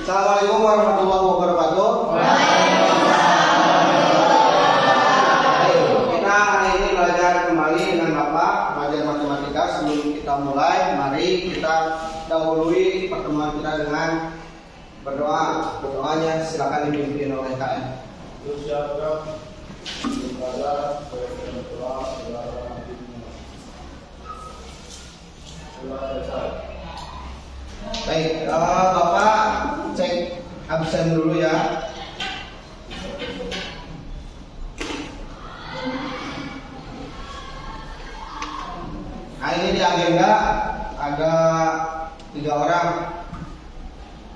Assalamualaikum warahmatullahi wabarakatuh. Kita hari ini belajar kembali dengan Bapak belajar matematika. Sebelum kita mulai, mari kita dahului pertemuan kita dengan berdoa. Berdoanya silakan dipimpin oleh KM. Baik, Bapak cek absen dulu ya. Nah, ini di agenda ada 3 orang.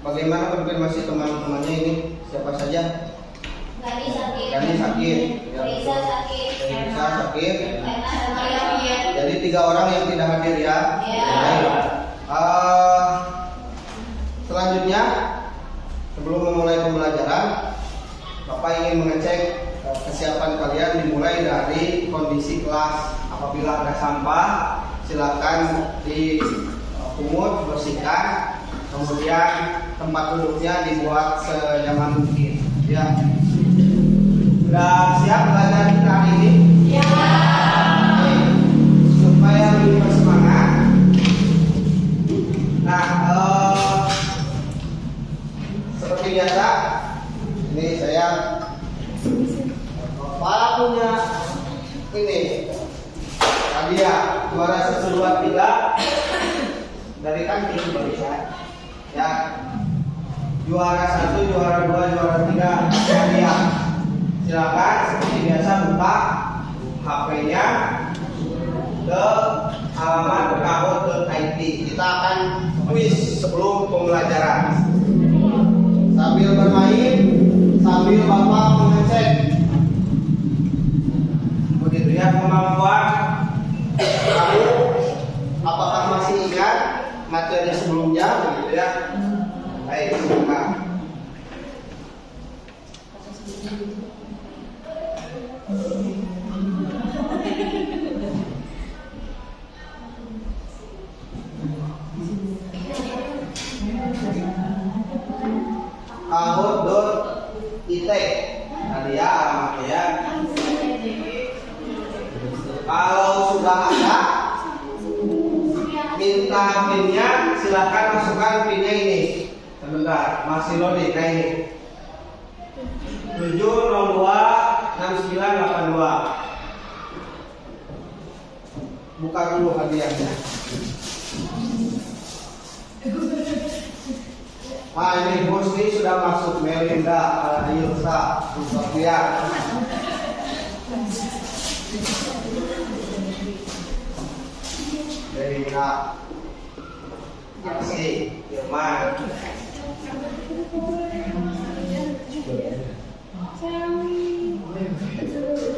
Bagaimana konfirmasi teman-temannya ini? Siapa saja? Gani sakit. Gani sakit. Ya, Risa sakit. Risa sakit. Saya. Jadi 3 orang yang tidak hadir ya. Ya. Selanjutnya, sebelum memulai pembelajaran, Bapak ingin mengecek kesiapan kalian dimulai dari kondisi kelas. Apabila ada sampah, silakan dipungut, bersihkan. Kemudian tempat duduknya dibuat senyaman mungkin. Ya. Sudah siap belajar kita hari ini? Ya. Supaya lebih bersemangat. Nah, seperti biasa, ini saya punya ini hadiah juara 1, 2, 3 dari kantin barisan. Ya, juara 1, juara 2, juara 3 hadiah. Silakan seperti biasa buka HP-nya ke halaman kahoot.it. Kita akan quiz sebelum pembelajaran. Sambil bermain, sambil Bapak mengecek begitu ya kemampuan kamu, apakah masih ingat materi sebelumnya begitu ya. Baik, silakan. Kahoot.it tadi ya alamatnya ya. Kalau sudah ada, minta pinnya, silahkan masukkan pinnya ini. Sebentar, masih loading kayak ini. 7026982. Buka dulu hadiahnya. Nah, ini bos ini sudah masuk Melinda, Yulsa, Sofia. Melinda, Asih, Irman.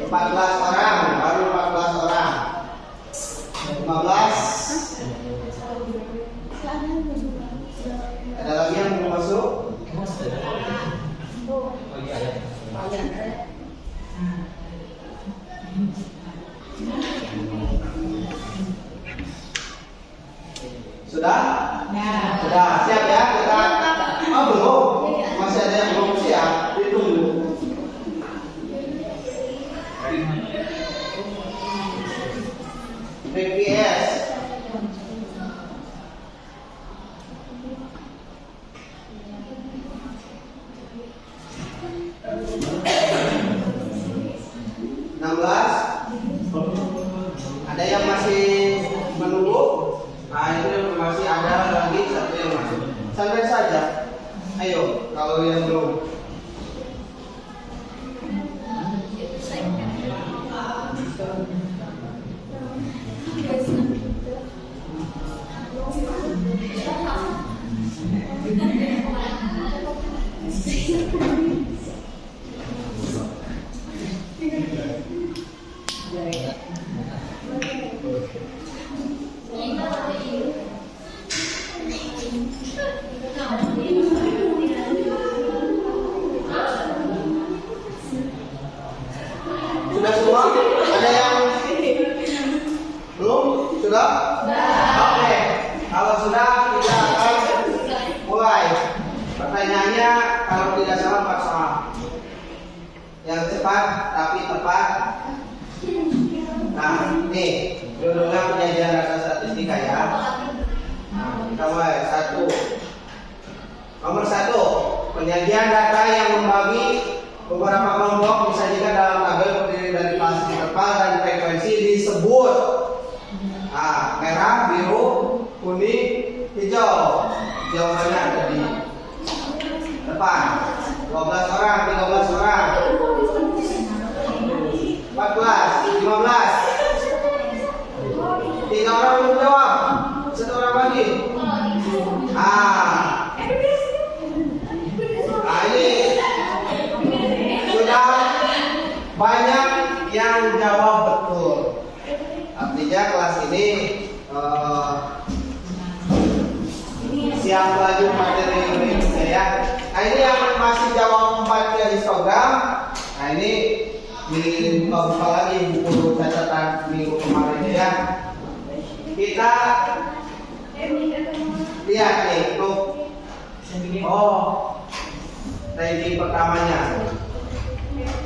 14 orang, baru 14 orang. 15. Ada lagi yang belum masuk? Sudah? Ya. Sudah siap ya kita? Oh belum? Masih ada yang belum siap? Ditunggu. BPS. Ada yang masih menunggu? Nah, itu masih ada lagi satu yang masuk. Sampai saja. Ayo, kalau yang belum. Sudah semua? Ada yang belum? Sudah? Oke. Kalau sudah kita akan mulai. Pertanyaannya kalau tidak salah 4 soal. Yang cepat tapi tepat. Nah, nih judulnya penyajian data statistika ya. Nah, kita mulai 1. Nomor 1, penyajian data yang membagi beberapa kelompok disajikan dalam tabel terdiri dari kelas interval dan frekuensi disebut. Nah, merah, biru, kuning, hijau. Jawabannya ada di depan. 12 orang, 13 orang, 14, 15. 3 orang belum jawab. 1 orang lagi. Nah, ini sudah banyak yang jawab betul. Artinya kelas ini siap lanjut materi Indonesia ya. Nah, ini yang masih jawab 4 ya histogram. Nah, ini dibuka lagi buku catatan minggu kemarin ya. Kita lihat nih tuh. Ranking pertamanya.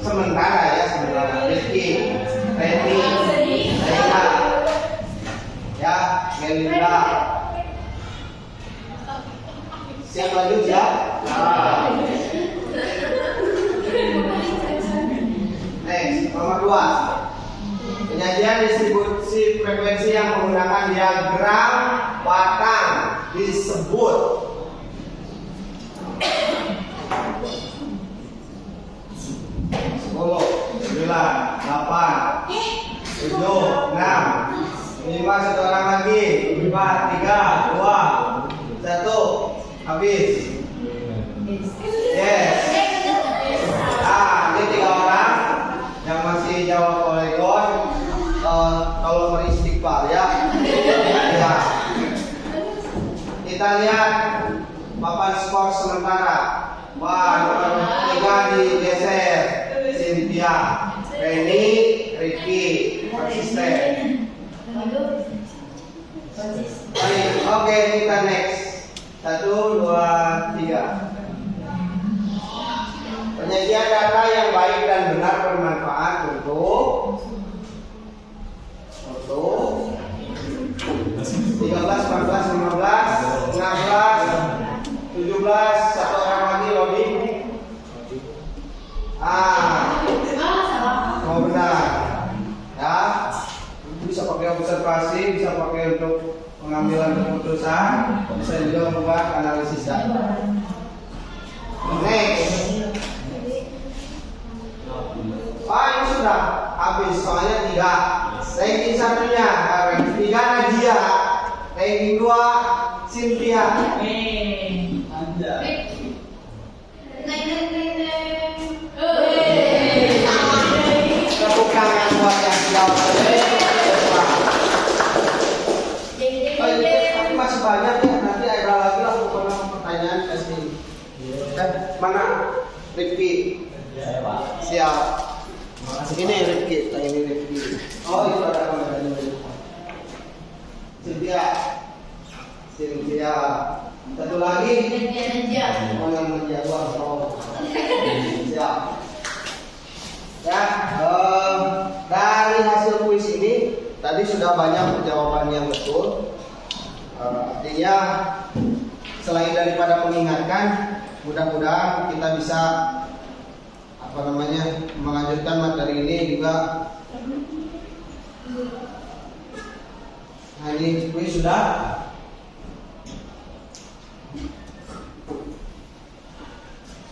Sementara Rizky, Randy, Zaina, ya, Melinda. Siap lanjut ya. Next, nomor 2. Penyajian distribusi frekuensi yang menggunakan diagram batang disebut. 10, 9, 8, 7, 6, 5, 1 orang lagi, 4, 3, 2, 1, habis. Yes. Ini 3 orang yang masih jawab polygon. Kalau beristighfar ya. Ya. Kita lihat papan skor sementara. Wah, nomor 3 digeser. Cynthia, Reni, Ricky, konsisten. Oke, kita next. 1, 2, 3. Penyajian data yang baik dan benar bermanfaat untuk 13, 14, 15, 16, 17, 1 orang lagi loading. Mau benar ya, bisa pakai observasi, bisa pakai untuk pengambilan keputusan, bisa juga membuat analisis data. Next. Ini sudah habis soalnya 3. Ranking 1-nya, ranking 3 Nadia, ranking 2 Cynthia. Tepuk tangan buat yang jawab. Tapi masih banyak ya, nanti ada lagi lah beberapa pertanyaan testing. Mana Rifki? Siap. Ini Rifki, ini Rifki. Oh, itu ada kameranya. Cynthia. Satu lagi. Oh, yang menjawab. Siap. Ya, dari hasil kuis ini tadi sudah banyak jawaban yang betul. Artinya selain daripada mengingatkan, mudah-mudahan kita bisa melanjutkan materi ini juga. Nah, ini kuis sudah.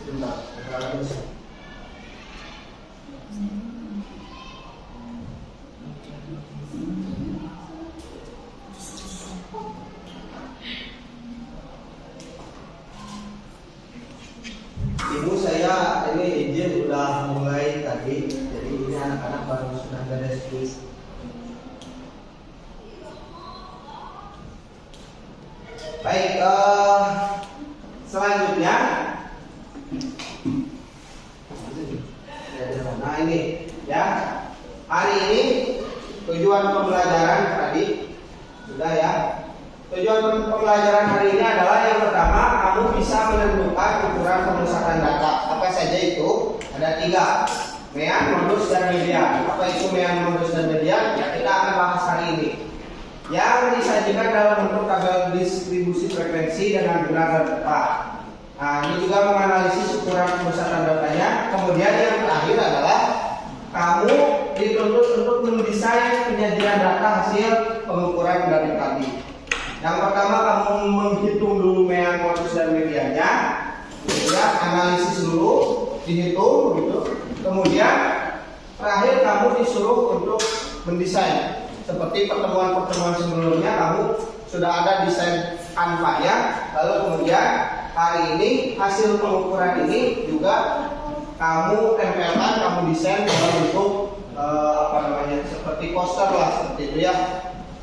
Sebentar, Ibu saya ini izin udah mulai tadi, jadi ini anak-anak baru sudah beres kuis. Baik, selanjutnya, nah ini ya, hari ini tujuan pembelajaran tadi sudah ya. Tujuan pembelajaran hari ini adalah yang pertama, kamu kamu bisa menentukan ukuran pemusatan data. Apa saja itu? Ada 3, mean, modus, dan median. Apa itu mean, modus, dan median? Ya, kita akan bahas hari ini. Yang disajikan dalam bentuk tabel distribusi frekuensi dengan benar dan tepat. Nah, ini juga menganalisis ukuran pemusatan datanya. Kemudian yang terakhir adalah kamu dituntut untuk mendesain penyajian data hasil pengukuran dari tadi. Yang pertama kamu menghitung dulu mean, modus, dan mediannya, kemudian analisis dulu, dihitung gitu. Kemudian terakhir kamu disuruh untuk mendesain. Seperti pertemuan-pertemuan sebelumnya kamu sudah ada desain Canva ya. Lalu kemudian hari ini hasil pengukuran ini juga kamu tempelkan, kamu desain dalam bentuk seperti poster lah, seperti itu ya.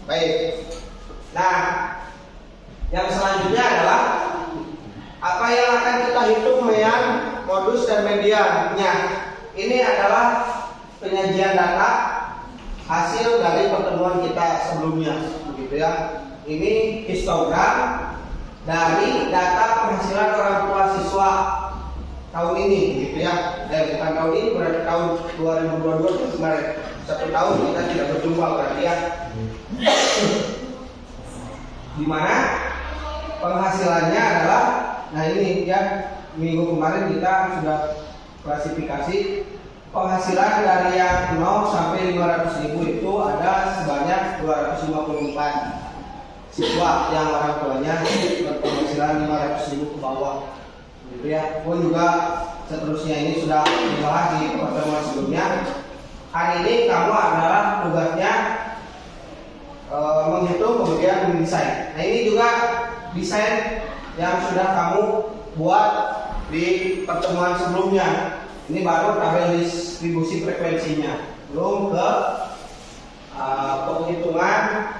Baik. Nah, yang selanjutnya adalah apa yang akan kita hitung mean, modus, dan mediannya. Ini adalah penyajian data hasil dari pertemuan kita sebelumnya, begitu ya. Ini histogram dari data penghasilan orang tua siswa tahun ini, gitu ya. Dan bukan tahun ini, berarti tahun 2022 itu kemarin. 1 tahun kita tidak berjumpa berarti ya. Dimana penghasilannya adalah, nah ini ya, minggu kemarin kita sudah klasifikasi penghasilan dari yang 0 sampai 500.000 itu ada sebanyak 254 siswa yang orang tuanya berpenghasilan 500.000 ke bawah, gitu ya. Pun juga seterusnya ini sudah dibahas di pertemuan sebelumnya. Hari ini kamu adalah tugasnya menghitung kemudian mendesain. Nah ini juga desain yang sudah kamu buat di pertemuan sebelumnya. Ini baru tabel distribusi frekuensinya, belum ke penghitungan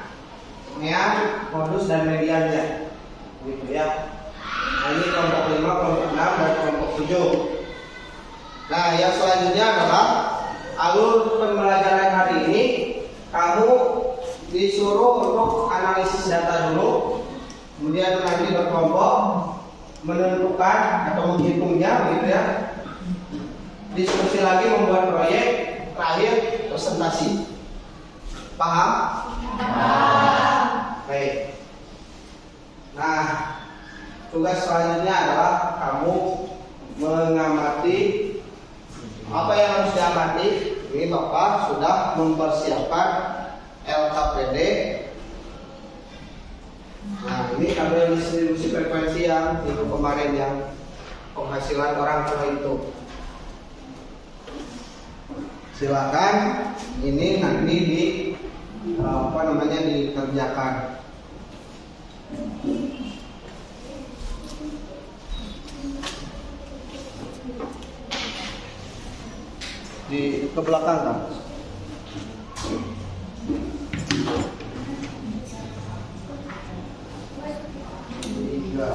mean, modus, dan mediannya, gitu ya. Nah ini kelompok 5, kelompok 6, dan kelompok 7. Nah yang selanjutnya adalah alur pembelajaran hari ini. Kamu disuruh untuk analisis data dulu, kemudian nanti berkelompok menentukan atau menghitungnya, gitu ya. Diskusi lagi, membuat proyek, terakhir presentasi. Paham? Paham. Baik. Nah, tugas selanjutnya adalah kamu mengamati apa yang harus diamati. Ini Bapak sudah mempersiapkan LKPD. Nah, ini tabel distribusi frekuensi yang itu kemarin yang penghasilan orang tua itu. Silakan ini nanti dikerjakan. Di ke belakang kan? Tiga.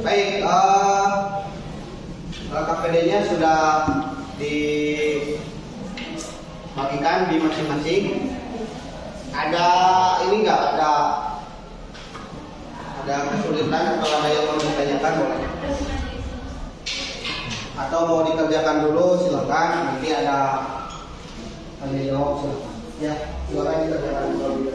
Baik, LKPD-nya sudah bagikan di masing-masing. Ada ini enggak? Ada kesulitan atau ada yang mau ditanyakan boleh. Atau mau dikerjakan dulu silakan. Nanti ada tanya jawab silakan. Ya, silakan dikerjakan dulu.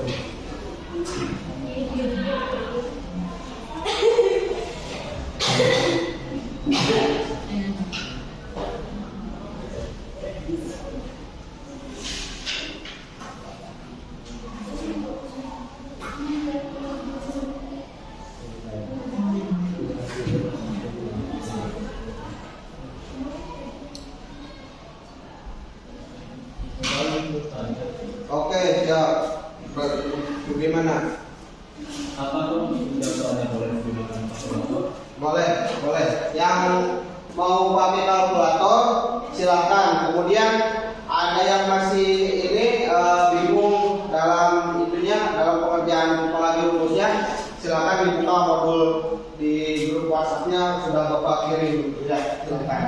Oke, siap. Bagaimana? Apa tuh soalnya boleh digunakan kalkulator? Boleh. Yang mau pakai kalkulator silakan. Kemudian ada yang masih ini bingung dalam dalam pengerjaan apalagi rumusnya, silakan dibuka modul di grup WhatsApp-nya sudah Bapak kirim. Ya, silakan.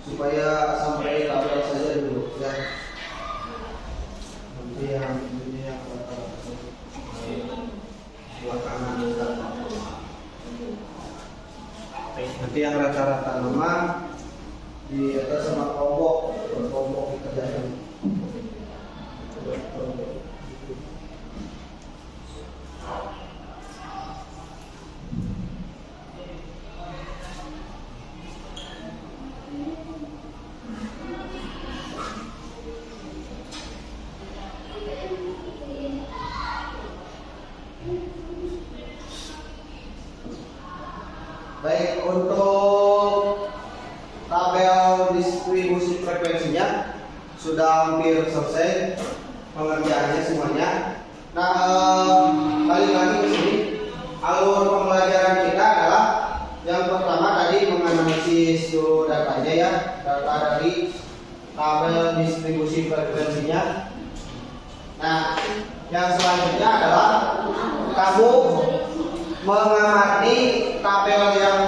supaya sampai tabel saja dulu ya. Nanti yang ini yang belakangan nanti yang rata-rata nama di atas sama kelompok dikerjakan. Baik, untuk tabel distribusi frekuensinya sudah hampir selesai pengerjaannya semuanya. Nah, balik lagi ke sini. Alur pembelajaran kita adalah yang pertama tadi menganalisis dulu datanya ya, data dari tabel distribusi frekuensinya. Nah, yang selanjutnya adalah kamu mengamati tabel yang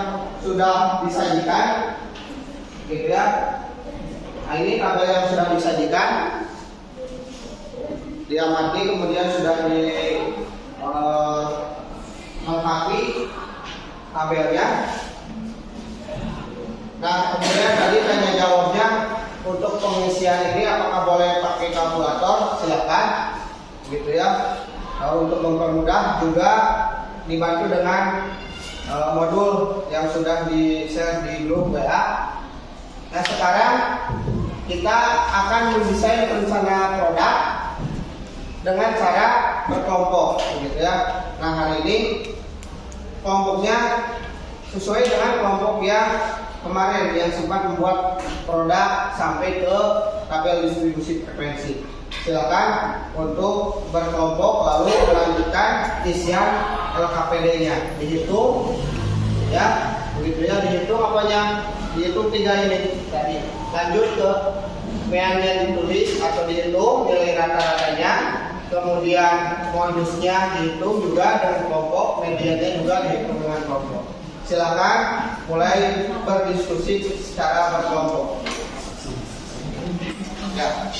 sudah disajikan, gitu ya. Nah, ini tabel yang sudah disajikan, diamati kemudian sudah melengkapi tabelnya. Nah, kemudian tadi tanya jawabnya untuk pengisian ini apakah boleh pakai kalkulator, silakan, gitu ya. Untuk mempermudah juga dibantu dengan modul yang sudah di-share di grup WA. Nah, sekarang kita akan mendesain rencana produk dengan cara berkelompok, gitu ya. Nah, hari ini kelompoknya sesuai dengan kelompok yang kemarin yang sempat membuat produk sampai ke tabel distribusi frekuensi. Silakan untuk berkelompok lalu melanjutkan isian LKPD-nya. Dihitung ya, begitu ya, dihitung apanya? Dihitung 3 ini tadi. Lanjut ke yang ditulis atau dihitung nilai rata-ratanya, kemudian modusnya dihitung juga dengan kelompok, medianya juga dihitung dengan kelompok. Silakan mulai berdiskusi secara berkelompok. Ya.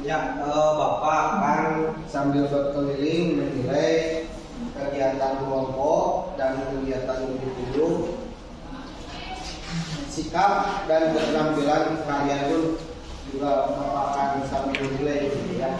Ya, Bapak akan sambil berkeliling menilai kegiatan kelompok dan kegiatan individu, sikap dan keterampilan kalian pun juga Bapak akan sambil menilai, gitu ya.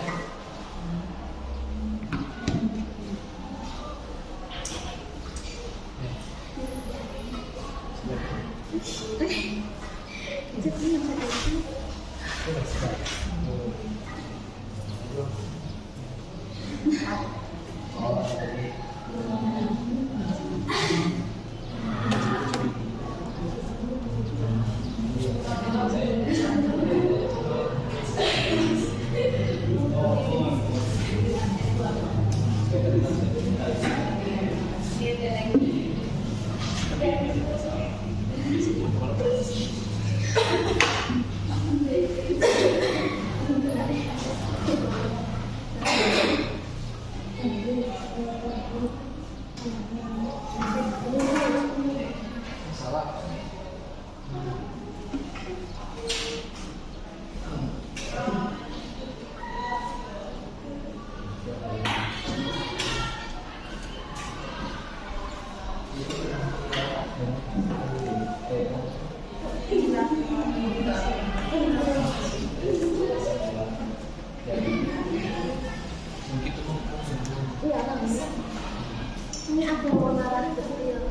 Ini aku mau marah kecil.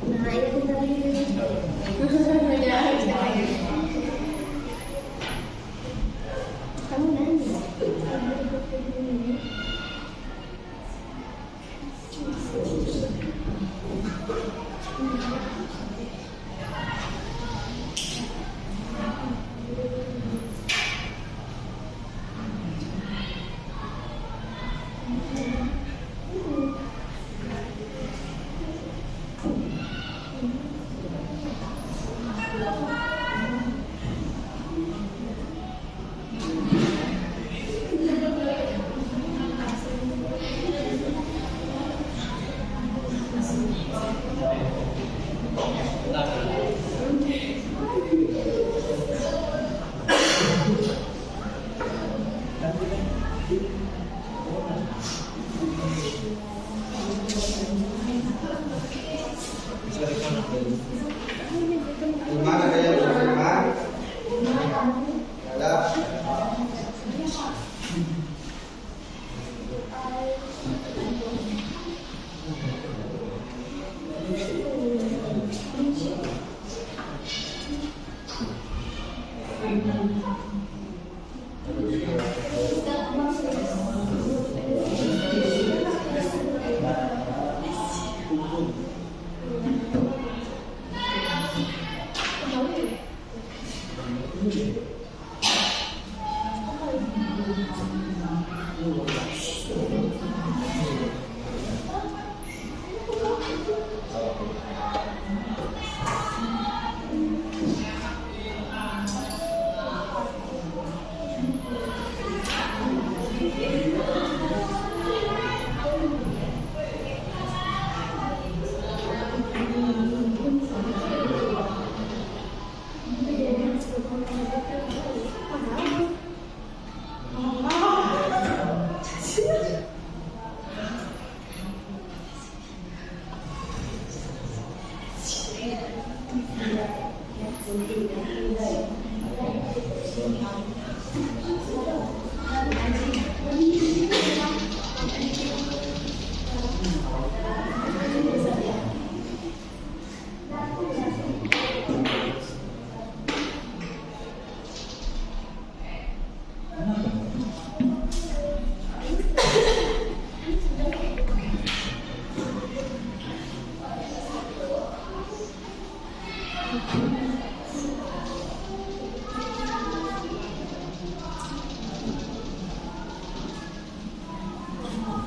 Nah, itu tadi. Kamu nanya. Iman ada yang beriman? Ada.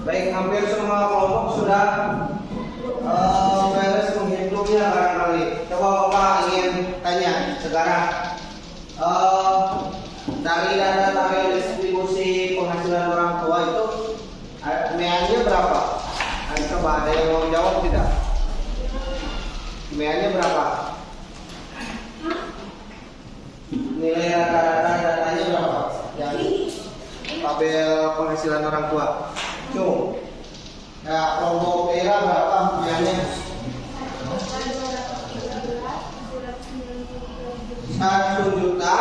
Baik, hampir semua kelompok sudah beres menghitungnya barangkali. Coba Bapak ingin tanya sekarang, dari data tabel distribusi penghasilan orang tua itu nilainya berapa? Coba ada yang mau jawab tidak? Nilainya berapa? Nilai rata-rata datanya berapa? Yang tabel penghasilan orang tua. Cung, ya kelompok era berapa nilainya? 1 juta.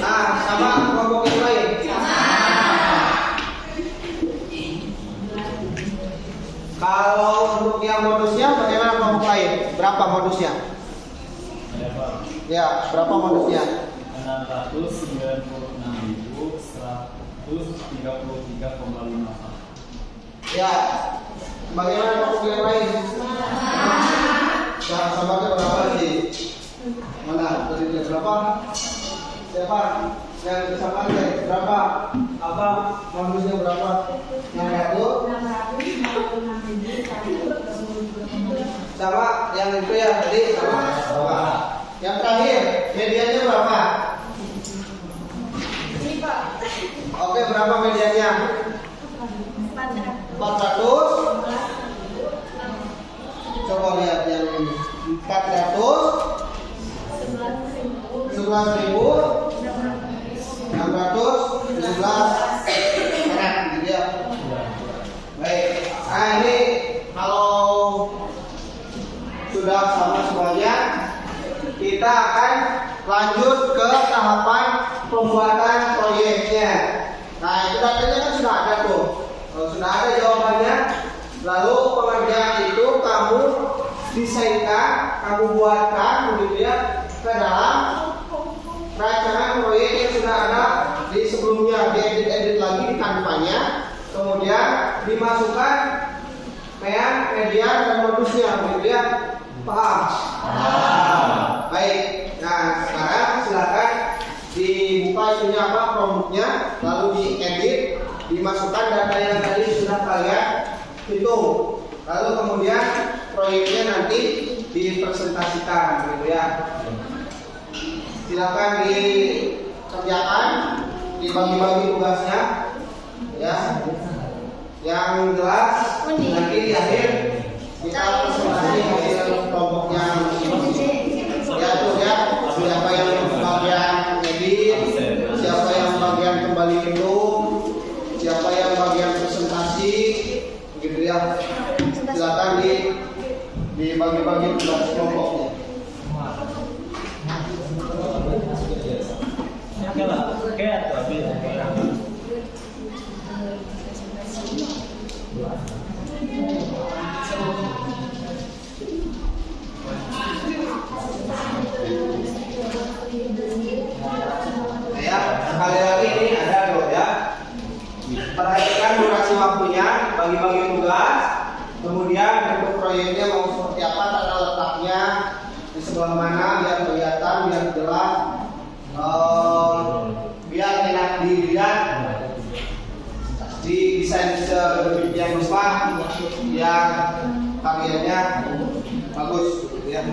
Nah, sama kelompok yang lain. Kalau untuk yang modusnya bagaimana kelompok lain? Berapa modusnya? Ya, berapa modusnya? 696.133,5. Ya, bagaimana kelompok yang lain? Sahabatnya berapa sih? Mana? Tadi berapa? Siapa? Yang disamakan berapa? Apa? Modusnya berapa? Yang satu? Sama yang itu ya tadi sama. Yang terakhir medianya berapa? Oke, berapa medianya? 400. Coba lihat yang ini. 400. 11.617 gitu ya. Baik. Nah, ini kalau sudah sama semuanya, kita akan lanjut ke tahapan pembuatan proyeknya. Nah, itu datanya kan sudah ada tuh. Kalau sudah ada jawabannya, lalu pengerjaan itu kamu desainkan, kamu buatkan begitu ya ke dalam rancangan proyek yang sudah ada di sebelumnya, diedit lagi di kanvanya, kemudian dimasukkan median dan modusnya begitu ya. Paham? Baik. Nah, sekarang silakan dibuka itunya apa, produknya, lalu diedit, dimasukkan data yang tadi sudah kalian hitung, lalu kemudian proyeknya nanti dipresentasikan gitu ya. Silakan dikerjakan, dibagi-bagi tugasnya ya. Yang jelas nanti di akhir kita presentasi hasil kelompoknya masing-masing. Ya tuh ya, siapa yang bagian edit, bagian kembali itu, siapa yang bagian presentasi, begitu ya. Silakan dibagi-bagi tugas kelompoknya. Ya, sekali lagi ini ada loh ya. Perhatikan durasi waktunya, bagi-bagi tugas, kemudian bentuk proyeknya mau seperti apa, tata letaknya di sebelah mana, biar kelihatan, biar jelas, biar enak dilihat, didesain sedemikian rupa yang karyanya bagus, gitu ya.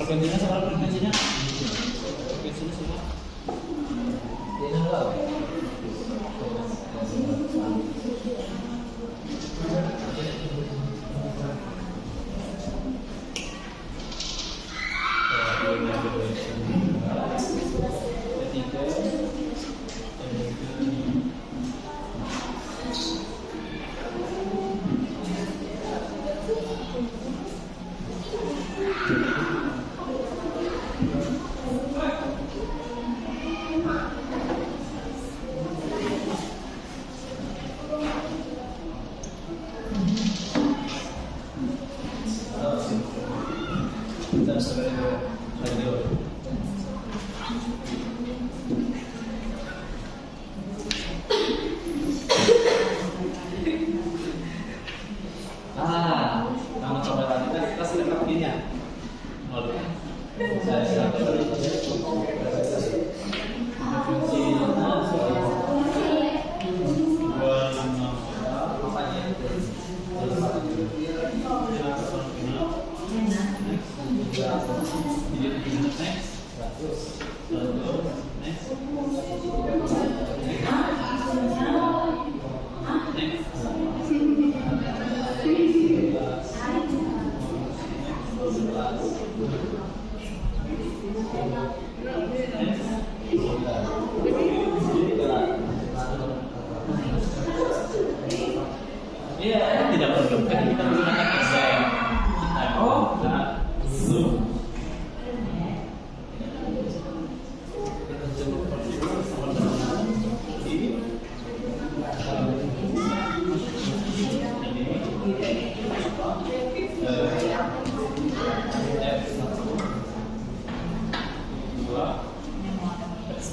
Frekuensinya sama frekuensinya? Frekuensinya sama? Kamu coba tadi kan kita sudah begini ya. Saya silakan frekuensi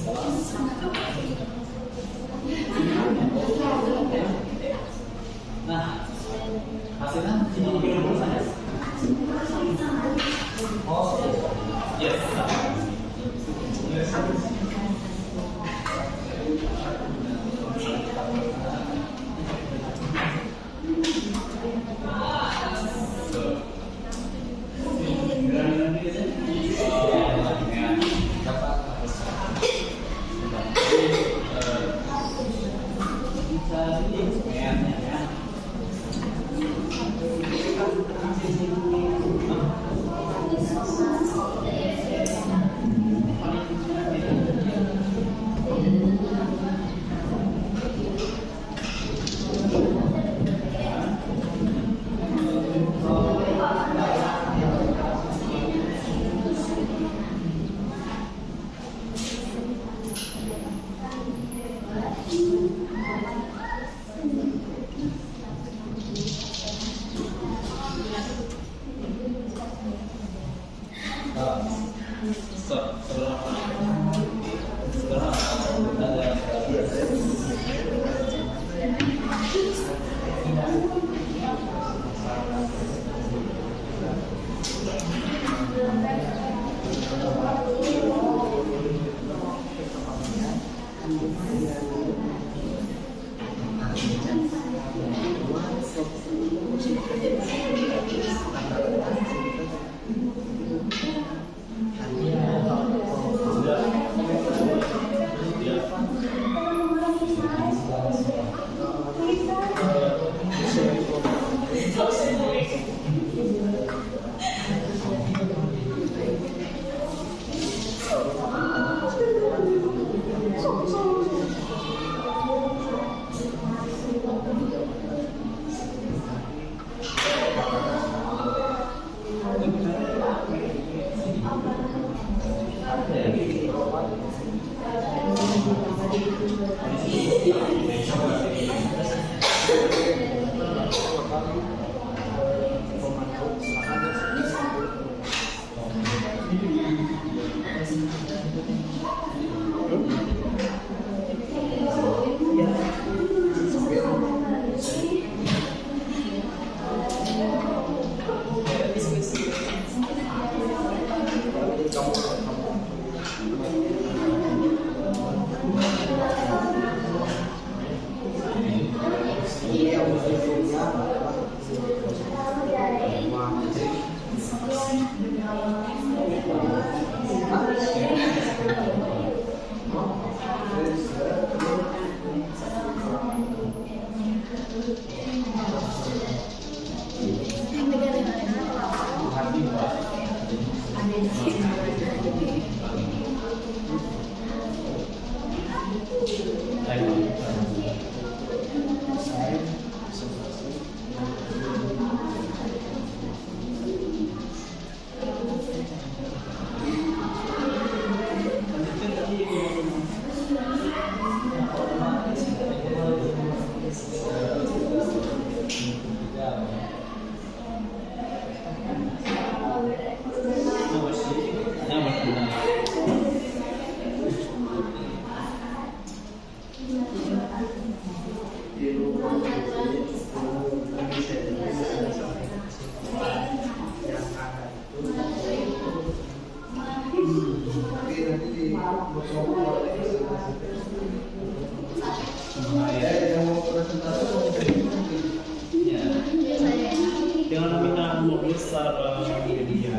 Nah, hasilnya ini dulu saya. Oh, yes. Dengan nominal mobil secara media.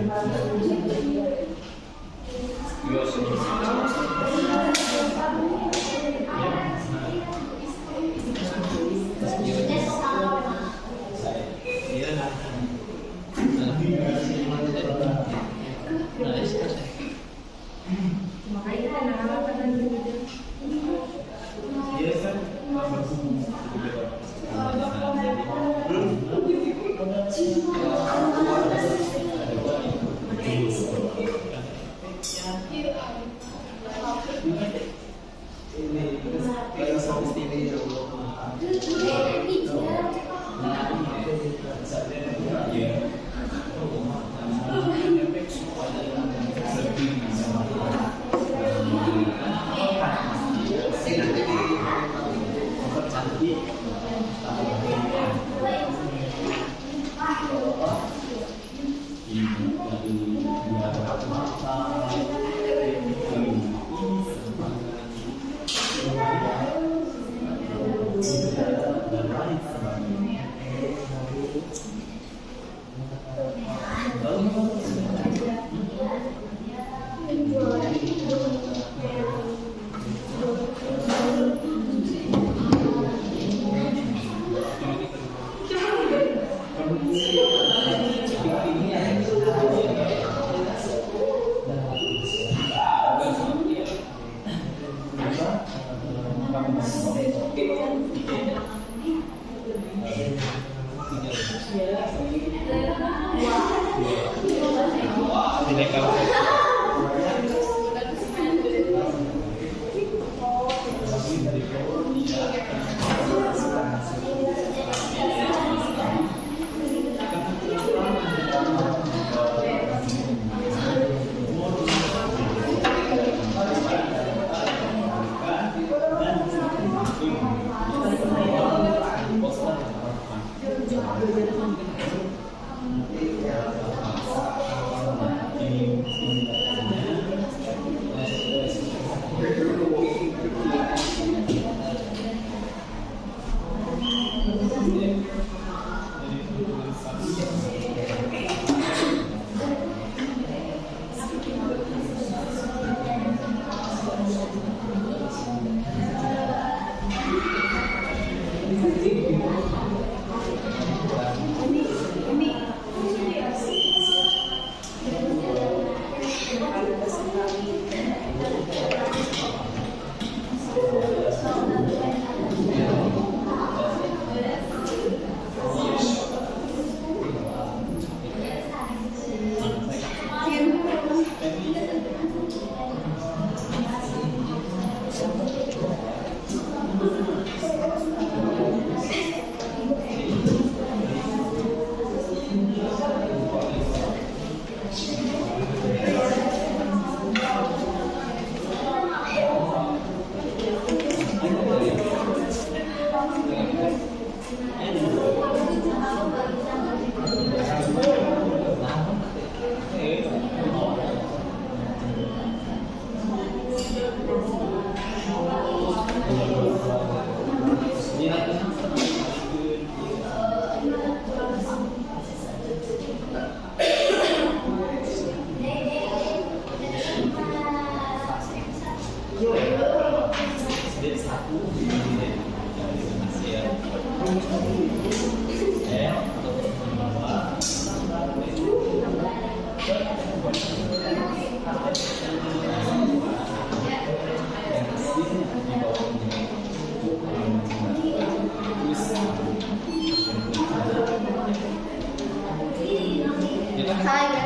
Tidak kalah.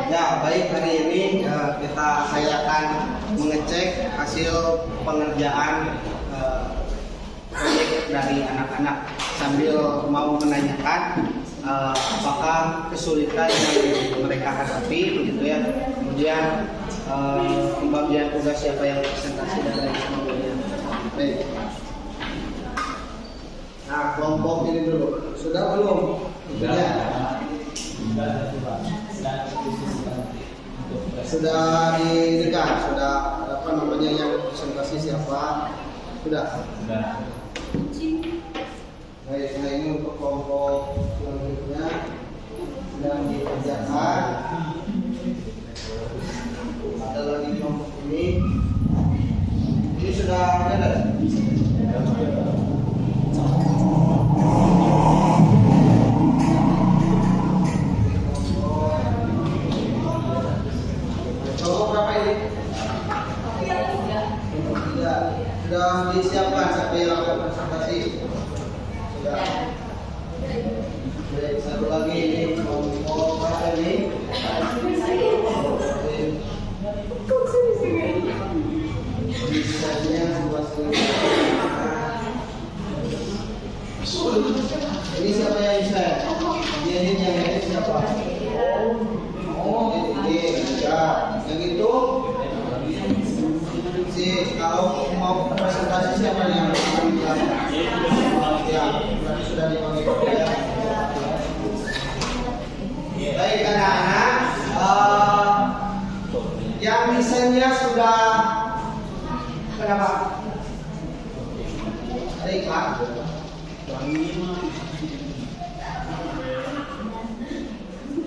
Ya, baik, hari ini saya akan mengecek hasil pengerjaan proyek dari anak-anak sambil mau menanyakan apakah kesulitan yang mereka hadapi begitu ya. Kemudian pembagian tugas siapa yang presentasi dan lain sebagainya. Baik. Nah, kelompok ini dulu. Sudah belum? Ya. Sudah didekat, sudah apa namanya yang presentasi siapa? Sudah. Baik, nah ini untuk kelompok selanjutnya sedang dikerjakan. Ada lagi kelompok ini. Ini sudah ada. Sudah disiapkan sampai rapat presentasi. Sudah. Baik, satu lagi ini kelompok apa ini? Misalnya ini siapa yang bisa? Ini yang siapa? Oh, ini ya. Yang itu kalau mau presentasi siapa yang ya sudah dipanggil ya. Baik anak-anak, yang desainnya sudah kenapa? Baik Pak.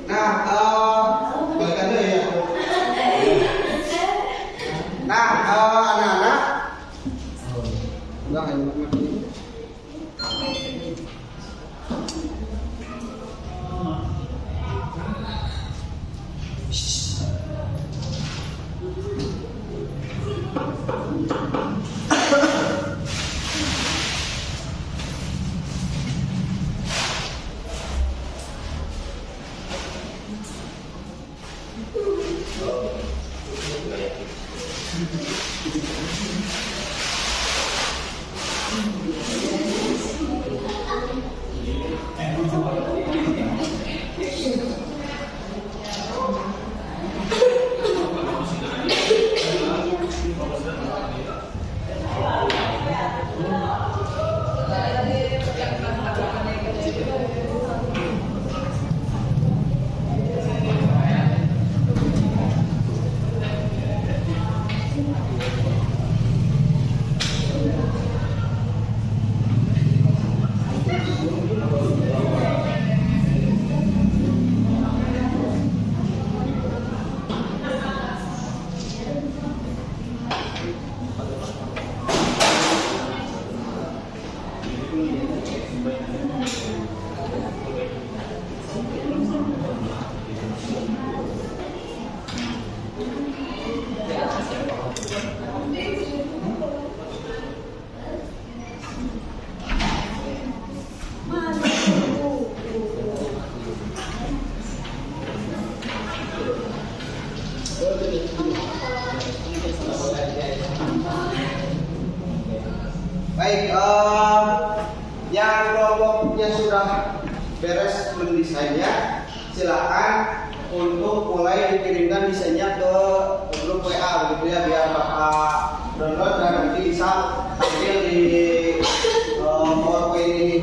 Nah, bagian dulu ya. Nah, anak-anak, enggak ini. Baik, yang kelompoknya sudah beres mendesainnya, silakan untuk mulai dikirimkan desainnya ke grup WA begitu ya, biar Bapak download dan nanti bisa tampil di PowerPoint ini.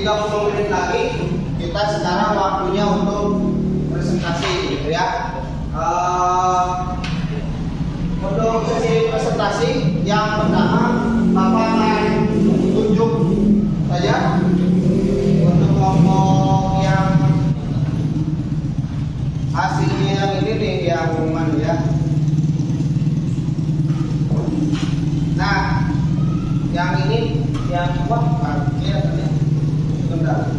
30 menit lagi kita sekarang waktunya untuk presentasi gitu ya. Untuk sesi presentasi yang pertama Bapak akan tunjuk saja untuk kelompok yang hasilnya yang ini nih yang mana ya. Nah, yang ini yang ya, sebentar.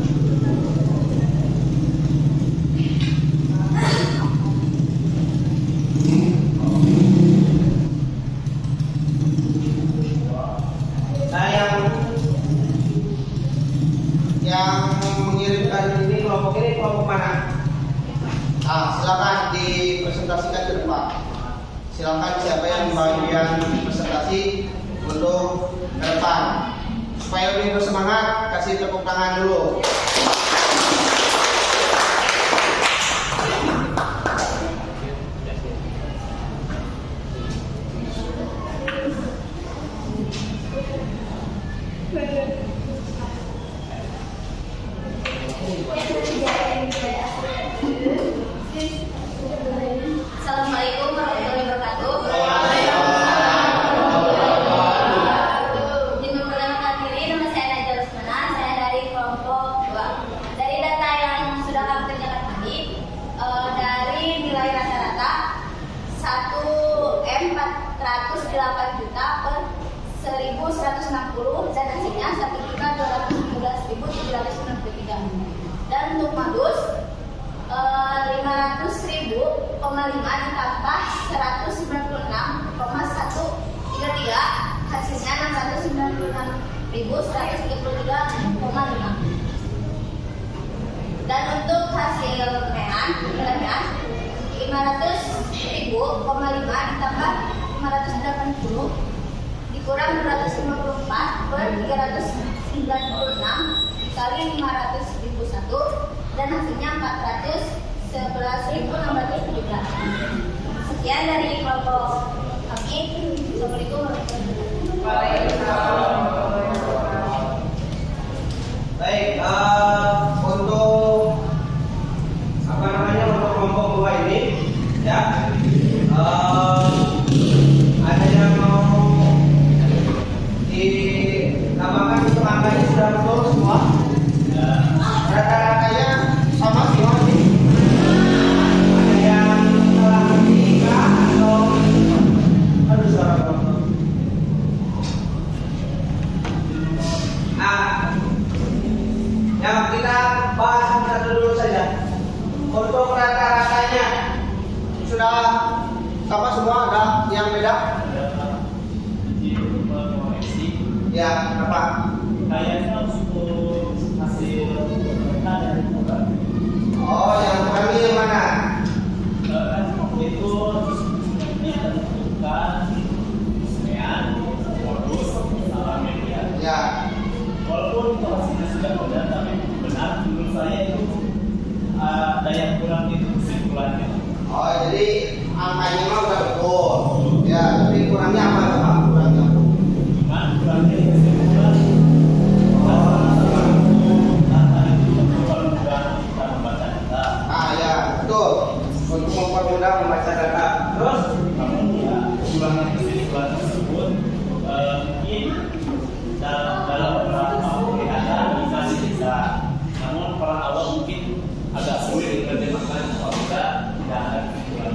Nah, yang mengirimkan ini kelompok mana? Nah, silakan dipresentasikan ke depan. Silakan siapa yang bagian presentasi untuk ke depan. Supaya lebih bersemangat, kasih tepuk tangan dulu. Assalamualaikum warahmatullahi wabarakatuh. Izin memperkenalkan diri, nama saya Najwa Rusmana. Saya dari kelompok 2. Dari data yang sudah kami kerjakan tadi, dari nilai rata-rata 1M 408 juta per 1160 dan hasilnya 1.217.793. Dan untuk modus 500.000,5 ditambah 196,133 hasilnya 696.133,5. Dan untuk hasil kelebihan 500.000,5 ditambah 580 dikurang 254 per 396 kali 500.001 dan hasilnya 411.617. Sekian dari kelompok kami. Assalamualaikum warahmatullahi wabarakatuh. Baik, untuk untuk kelompok 2 ini ya, ada yang mau ditambahkan untuk angkanya sudah betul semua? Rata-ratanya sama semua sih. Ada yang salah ngerti atau aduh suara bapak. Yang kita bahas satu dulu saja. Untuk rata-ratanya sudah sama semua, ada yang beda? Ya, apa? Kayaknya untuk hasil mereka dari bukan. Oh, yang kami yang mana? Itu ditentukan semean, modus, salah media. Ya. Walaupun itu hasilnya sudah benar, tapi benar menurut saya itu ada yang kurang itu kesimpulannya. Oh, jadi angkanya mah udah betul. Ya, tapi kurangnya apa Pak? Kurangnya? Cuman kurangnya kesimpulan. Data itu kalau sudah kita membaca data. Ah ya, betul. Untuk mempermudah membaca data. Terus? Namun ya kurangnya kesimpulan tersebut mungkin dalam beberapa kelihatan bisa. Namun para awam mungkin agak sulit diterjemahkan apabila tidak ada kesimpulan.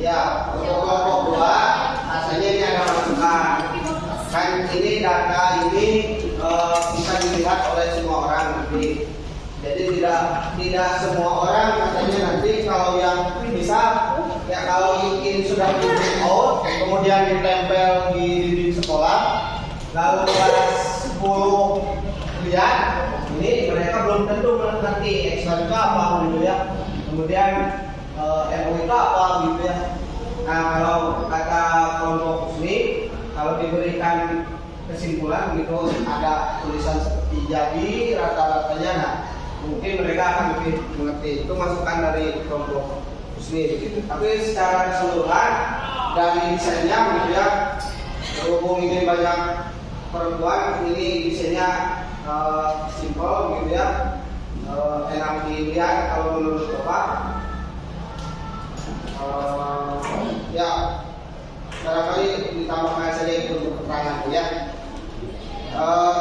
Ya, untuk kelompok 2 rasanya ini ada masukan. Kan ini data ini bisa dilihat oleh semua orang nanti. Jadi tidak semua orang katanya nanti kalau yang bisa ya kalau ini sudah di print out kemudian ditempel di dinding sekolah lalu kelas 10 lihat ini mereka belum tentu mengerti Excel itu apa gitu ya. Kemudian MO itu apa gitu ya. Nah, kalau kata kelompok ini kalau diberikan kesimpulan gitu ada tulisan seperti jadi rata-ratanya, nah mungkin mereka akan lebih mengerti. Itu masukan dari kelompok ini gitu. Tapi secara keseluruhan dari desainnya gitu ya, berhubung ini banyak perempuan ini desainnya simple gitu ya, enak dilihat kalau menurut Bapak. Ya barangkali ditambahkan saja itu untuk keterangan ya.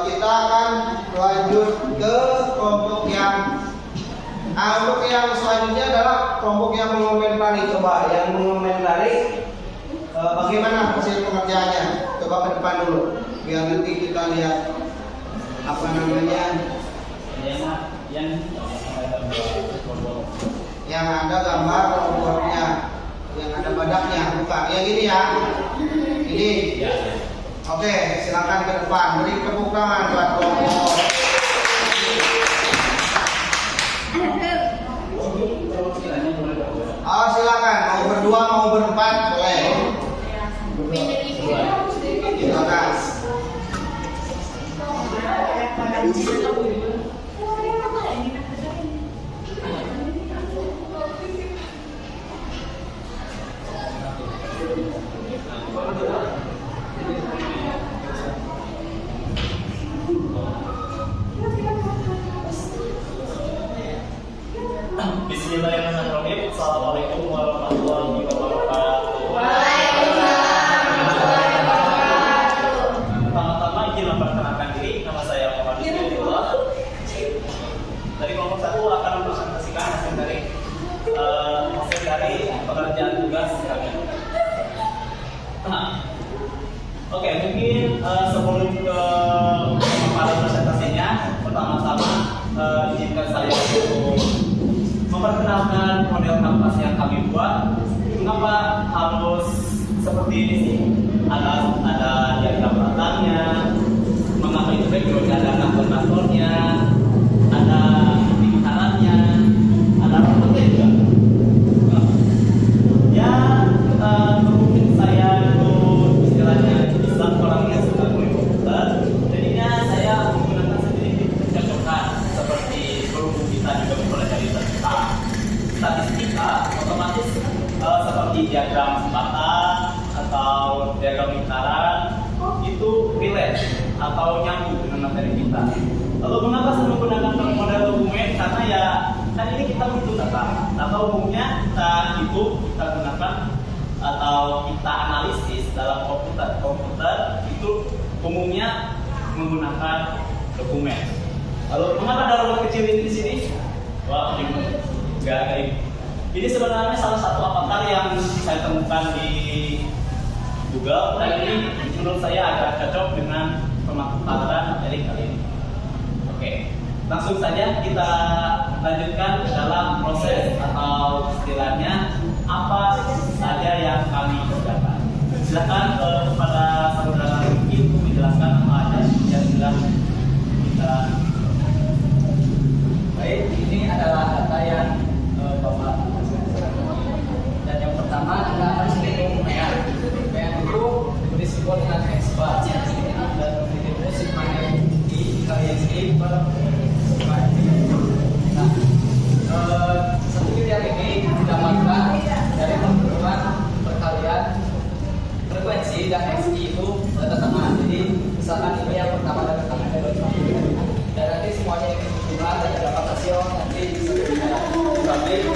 Kita akan lanjut ke kelompok yang untuk yang selanjutnya adalah kelompok yang mengomentari. Coba yang mengomentari bagaimana hasil pengerjaannya. Coba ke depan dulu biar nanti kita lihat apa namanya yang ada gambar robotnya, yang ada badaknya, bukan yang ini ya. Ini. Oke, silakan ke depan. Beri tepuk tangan buat kelompok. Silakan mau berdua mau berempat boleh. Silakan. Bismillahirrahmanirrahim. Assalamualaikum warahmatullahi wabarakatuh. Pertama-tama izin memperkenalkan diri, nama saya Muhammad Bismillah. Dari kelompok 1 akan mempresentasikan hasil dari pekerjaan tugas kami. Oke, mungkin sebelum ke pemaparan presentasinya, pertama-tama izinkan saya untuk memperkenalkan model kanvas yang kami buat. Kenapa harus seperti ini sih? Ada diagram ratanya, mengapa itu backgroundnya ada kantor-kantornya, ada lingkarannya, ada robotnya juga. Ya, mungkin saya itu istilahnya Islam orangnya suka main komputer, jadinya saya menggunakan sedikit kecocokan seperti berhubung kita juga mempelajari tentang statistika, otomatis seperti diagram jembatan atau diagram lingkaran itu relate atau nyambung dengan materi kita. Lalu mengapa saya menggunakan model dokumen? Karena ya kan ini kita butuh data umumnya kita gunakan atau kita analisis dalam komputer itu umumnya menggunakan dokumen. Lalu mengapa ada robot kecil ini di sini? Wah, enggak kayak ini sebenarnya salah satu avatar yang saya temukan di Google, dan ini menurut saya agak cocok dengan pemaparan materi kali ini. Oke, langsung saja kita lanjutkan dalam proses atau istilahnya apa saja yang kami kerjakan. Silakan kepada saudara Riki menjelaskan apa aja yang sudah kita. Baik, ini adalah data yang Bapak. Dan yang pertama adalah sistem PEAN. PEAN itu diberi simbol dengan X bar dan memiliki sigma I kali XI per sigma I. Nah, satu kriteria ini didapatkan dari penghitungan perkalian frekuensi dan XI itu data tengah. Jadi misalkan ini yang pertama data tengahnya 25, dan nanti semuanya ini jumlah dan dapat hasil nanti bisa dibagi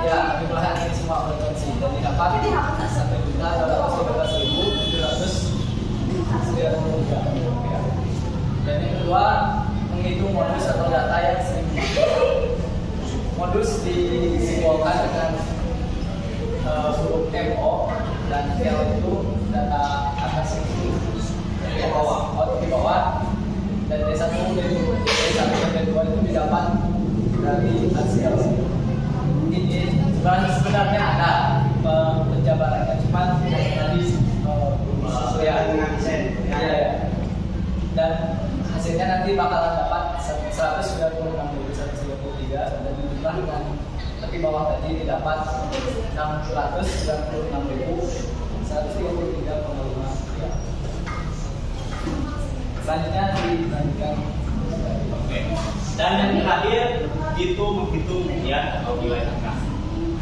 ya jumlahan ini semua frekuensi dan didapat 1.812.793. Dan yang kedua, menghitung modus atau data yang sering modus disimbolkan dengan huruf MO dan L itu data atas itu di bawah dan D1 dan D2 itu didapat dari hasil ini. Sebenarnya ada penjabarannya, cuma tadi sesuai dengan desain ya. Dan hasilnya nanti bakalan dapat 196.193 dan dijumlah dengan tepi bawah tadi didapat 696.133,5. Selanjutnya dilanjutkan. Oke. Dan yang terakhir itu menghitung median atau nilai tengah.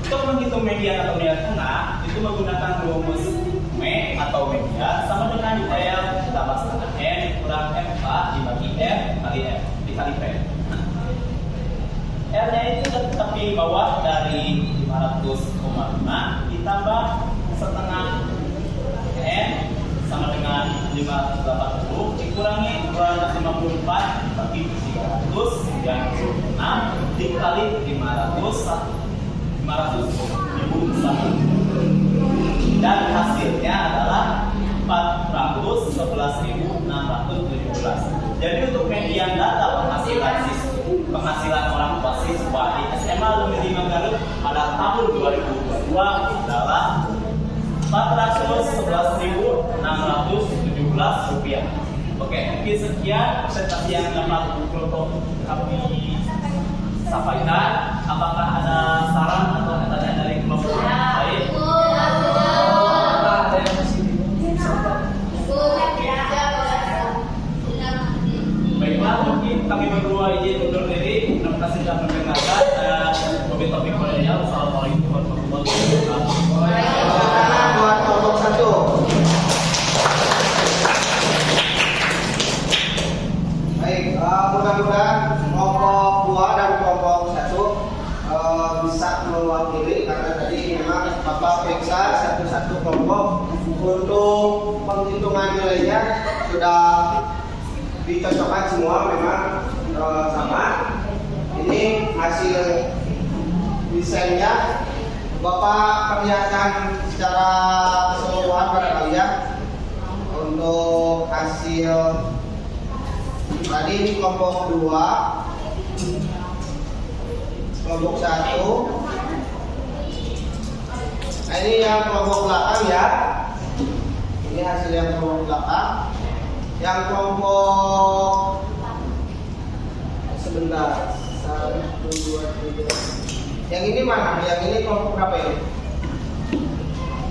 Untuk menghitung median atau nilai tengah itu menggunakan rumus M atau median sama dengan UL ditambah setengah kurang F4 dibagi F kali F dikali P. R-nya itu tetap di bawah dari 500,5 ditambah setengah N sama dengan 580 dikurangi 254 bagi 396 dikali 500.000 dan hasilnya adalah 411.617. Jadi untuk median data penghasilan orang tua siswa di SMA Lumili Manggalut pada tahun 2022 adalah Rp411.617. Oke, mungkin sekian presentasi yang dapat kami sampaikan. Apakah ada saran atau pertanyaan dari kelompok lain? Ada yang masih bingung? Baiklah, mungkin kami berdua izin undur diri. Terima kasih sudah mendengarkan dan mobil topik kolonial. Assalamualaikum warahmatullahi wabarakatuh. Buat kelompok 1. Baik, mudah-mudahan kelompok 2 dan kelompok 1 bisa mewakili, karena tadi memang Bapak periksa satu-satu kelompok untuk penghitungan nilainya sudah dicocokkan semua, memang sama. Ini hasil desainnya Bapak perlihatkan secara keseluruhan pada kalian untuk hasil tadi. Ini kelompok 2, kelompok 1. Nah, ini yang kelompok belakang ya. Ini hasil yang kelompok belakang. Yang kelompok sebentar 1, 2, 3. Yang ini mana? Yang ini kelompok berapa ini?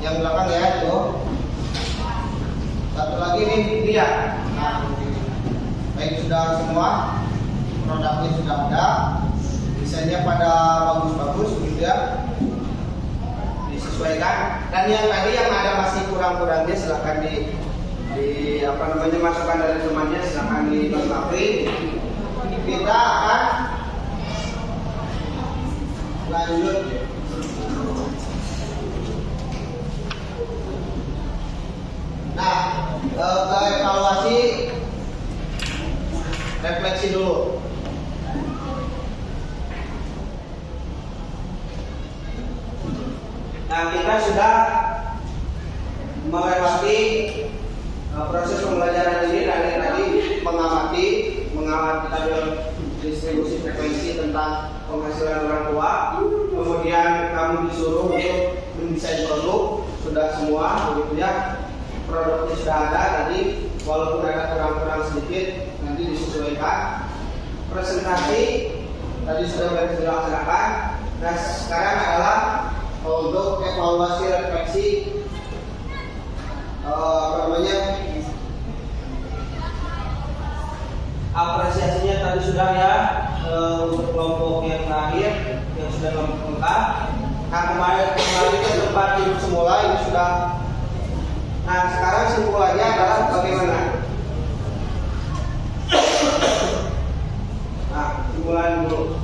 Yang belakang ya itu. Satu lagi nih dia. Nah, baik, sudah semua. Produknya sudah ada. Desainnya pada bagus-bagus gitu ya. Disesuaikan. Dan yang tadi yang ada masih kurang-kurangnya silahkan di masukan dari temannya, silahkan dilengkapi. Kita akan lanjut ke evaluasi refleksi dulu. Nah, kita sudah melewati proses pembelajaran ini dari tadi mengamati tabel distribusi frekuensi tentang penghasilan orang tua. Kemudian kamu disuruh untuk mendesain produk, sudah semua begitu ya. Produknya sudah ada tadi, walaupun ada kurang-kurang sedikit nanti disesuaikan. Presentasi tadi sudah dilaksanakan. Nah, sekarang adalah untuk evaluasi refleksi apresiasinya tadi sudah ya, untuk kelompok yang terakhir yang sudah lengkap. Nah, kembali ke tempat duduk semula ini sudah. Nah, sekarang simpulannya adalah bagaimana? Nah, simpulan dulu.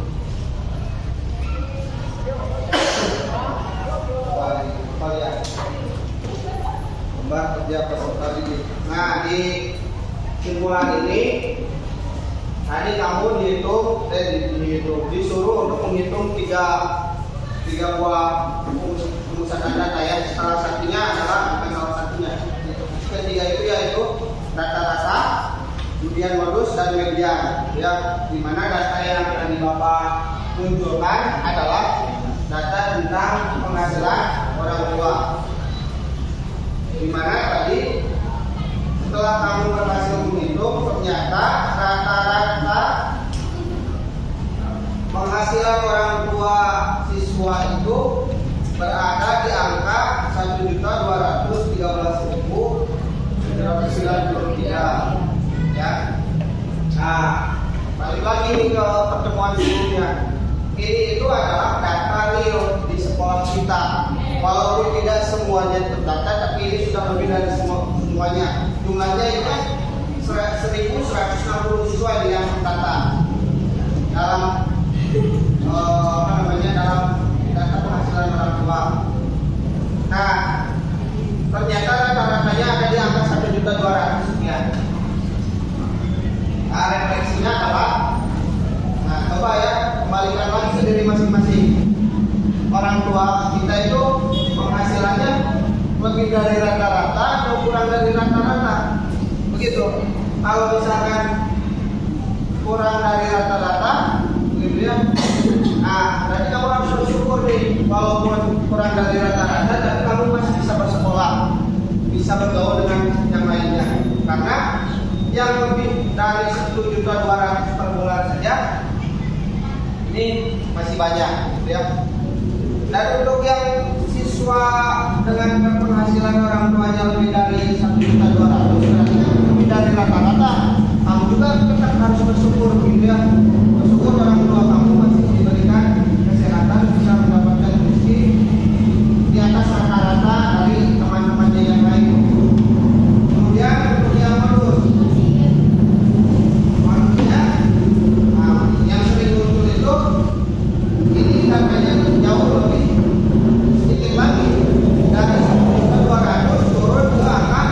Kalian Mbak kerja peserta didik. Nah, di simpulan ini tadi kamu disuruh untuk menghitung tiga buah rumusan data ya. Salah satunya adalah ketiga itu yaitu rata-rata, kemudian modus dan median ya, di mana data yang akan Bapak munculkan adalah data tentang penghasilan orang tua, di mana tadi setelah kamu berhasil menghitung ternyata rata-rata penghasilan orang tua siswa itu berada di angka 1.213.993 ya. Nah, balik lagi nih ke pertemuan sebelumnya. Ini itu adalah data real di sekolah kita. Walaupun tidak semuanya terdata, tapi ini sudah lebih dari semuanya. Jumlahnya itu 1.160 siswa yang tertata dalam dalam data penghasilan orang tua. Nah, ternyata rata-ratanya ada di angka 1.200.000 sekian. Nah, refleksinya adalah, nah coba ya kembalikan lagi ke diri masing-masing. Orang tua kita itu penghasilannya lebih dari rata-rata atau kurang dari rata-rata, begitu. Kalau misalkan kurang dari rata-rata, begitu ya. Nah, berarti kamu harus bersyukur nih, walaupun kurang dari rata-rata, tapi kamu masih bisa bersekolah, bisa bergaul dengan yang lainnya. Karena yang lebih dari 1.200.000 per bulan saja, ini masih banyak, gitu ya. Dan untuk yang siswa dengan penghasilan orang tuanya lebih dari 1.200.000, lebih dari rata-rata, kamu juga tetap harus bersyukur, gitu ya. Bersyukur orang tua kamu masih diberikan kesehatan, bisa mendapatkan rezeki di atas rata-rata dari teman-temannya yang lain. Kemudian untuk yang manusia, yang sering muncul itu, ini datanya jauh lebih sedikit lagi, dari 1.200 turun ke angka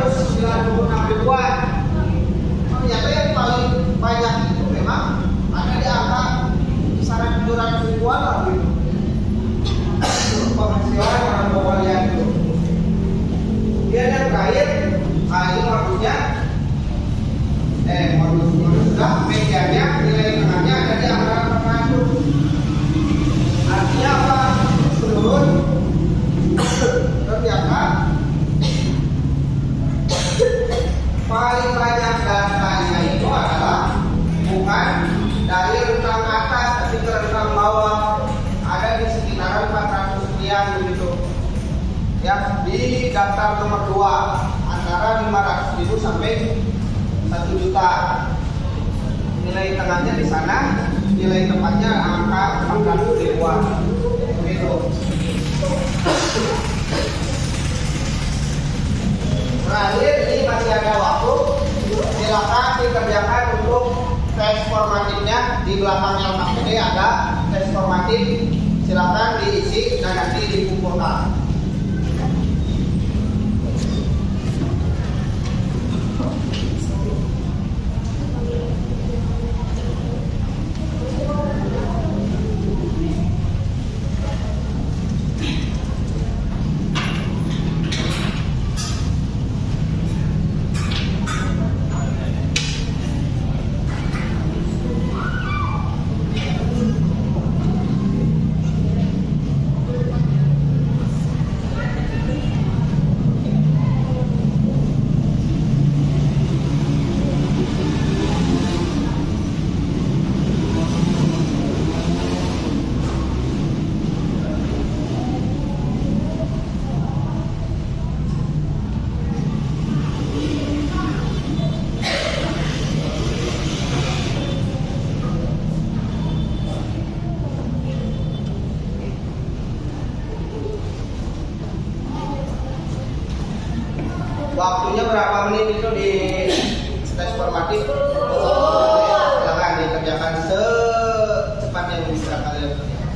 696 ribuan. Ternyata yang paling banyak itu memang ada di angka kisaran 700 ribuan lah gitu. Penghasilan orang tua kalian itu. Kemudian yang terakhir, ini modusnya medianya, nilai tengahnya ada di angka 400. Artinya apa? Turun. Ternyata paling banyak datanya itu adalah bukan dari rentang atas tapi ke rentang bawah, ada di sekitaran 400 sekian begitu ya, di daftar nomor 2 antara 500.000 sampai 1 juta. Nilai tengahnya di sana, nilai tepatnya angka 400 ribuan begitu. Terakhir, ini masih ada waktu, silakan dikerjakan untuk tes formatifnya. Di belakangnya LKPD ada tes formatif, silakan diisi dan nanti dikumpulkan. Waktunya berapa menit itu di tes formatif? Silakan dikerjakan secepat yang bisa kalian kerjakan.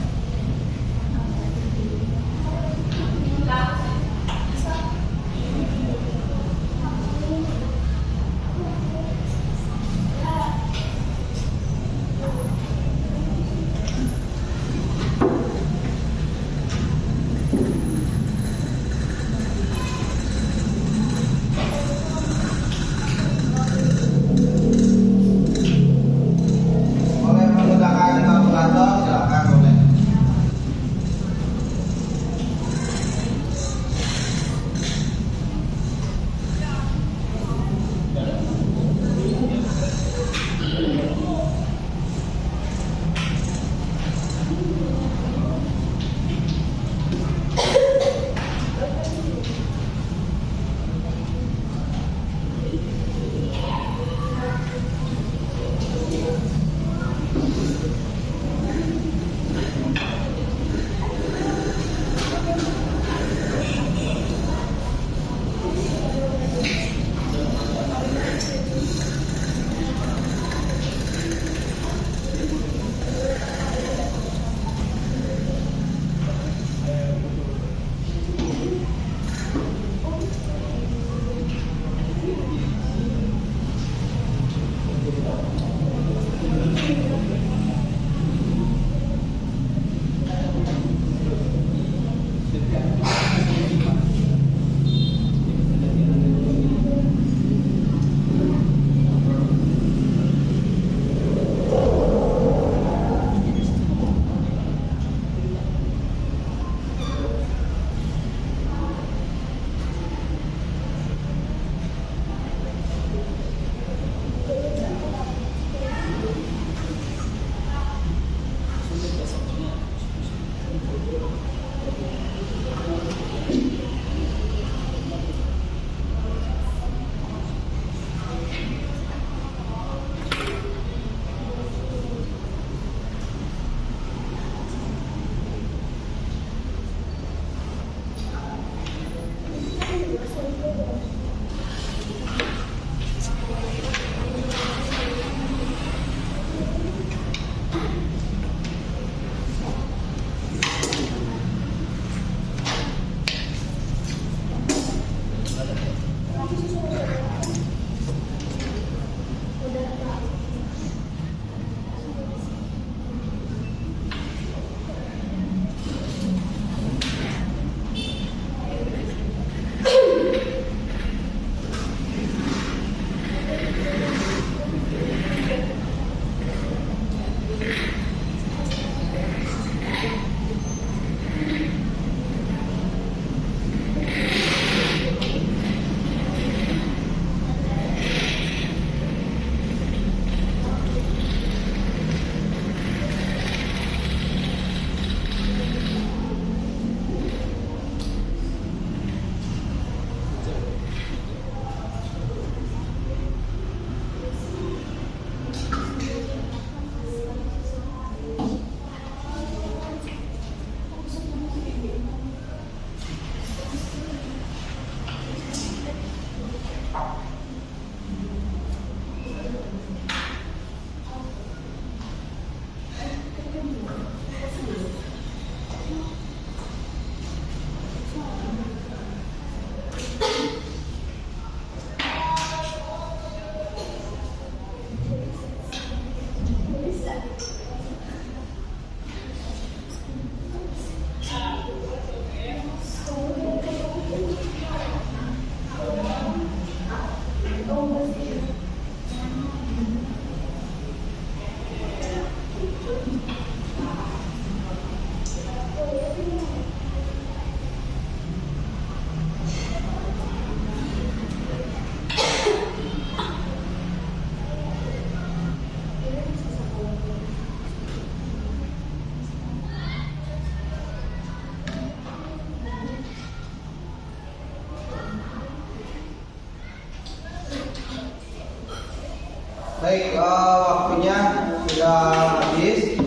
Baik, waktunya sudah habis.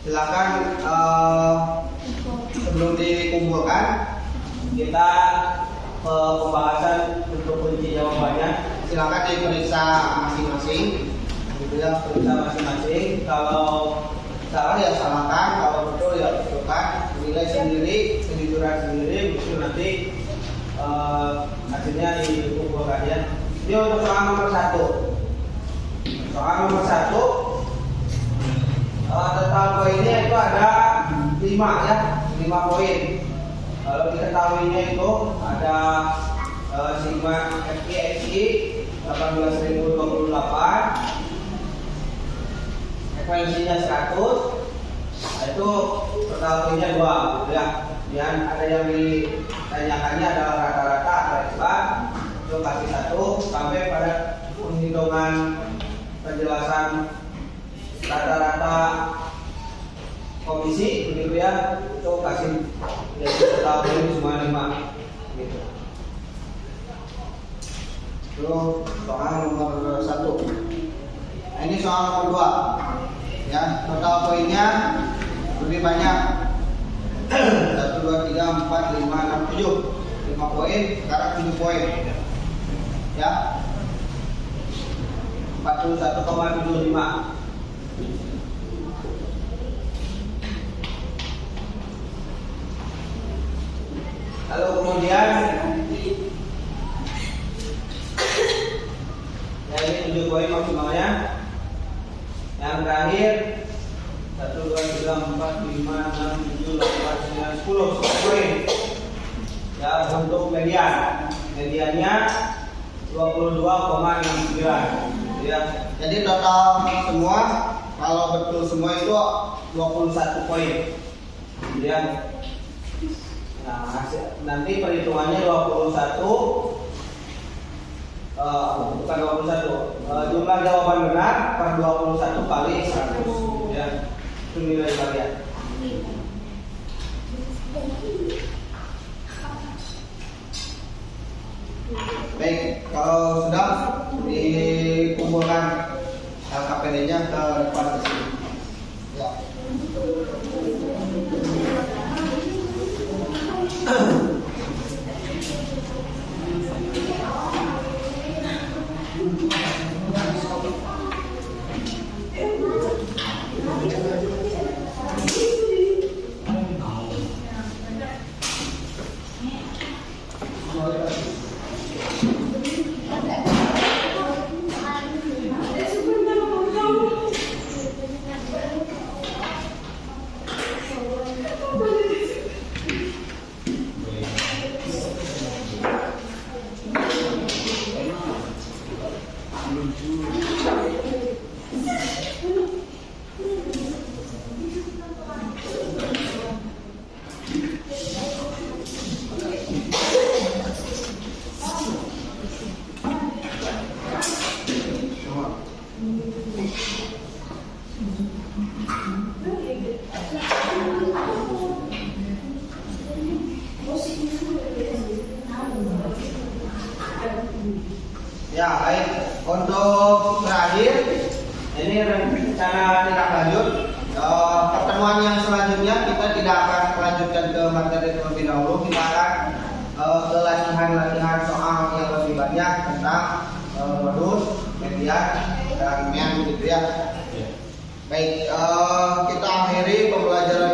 Silakan sebelum dikumpulkan kita pembahasan untuk kunci jawabannya. Silakan diperiksa masing-masing, gitu ya, periksa masing-masing. Kalau salah ya salahkan, kalau betul ya betulkan. Nilai sendiri, kejujuran sendiri, mesti nanti hasilnya dikumpulkan ya. Ini untuk soal nomor 1. Soal nomor 1, total poinnya itu ada 5 ya, 5 poin. Kalau diketahuinya itu ada sigma FI 18.028, frekuensinya 100. Itu total poinnya 2 ya. Dan ada yang ditanyakannya adalah rata-rata atau ekstra, itu kasih 1 sampai pada penghitungan penjelasan rata-rata komisi begitu ya, itu kasih jadi total poin semua 5 gitu. Itu soal nomor 1. Nah, ini soal nomor 2 ya, total poinnya lebih banyak. 1, 2, 3, 4, 5, 6, 7 5 poin, sekarang 7 poin ya. 41,75. Lalu kemudian ya, ini 7 poin maksimalnya. Yang terakhir 1, 2, 3, 4, 5, 6, 7, 8, 9, 10 poin ya untuk median. Mediannya 22,69 ya. Jadi total semua kalau betul semua itu 21 poin ya. Nah, nanti perhitungannya 21 bukan 21 jumlah jawaban benar per 21 kali 100 ya. Itu nilai kalian. Baik, kalau sudah dikumpulkan LKPD-nya ke depan ke sini. Ya. Ya baik, untuk terakhir ini rencana tindak lanjut. Pertemuan yang selanjutnya kita tidak akan melanjutkan ke materi terlebih dahulu. Kita akan ke latihan soal yang lebih banyak tentang modus, median, dan men gitu ya. Baik, kita akhiri pembelajaran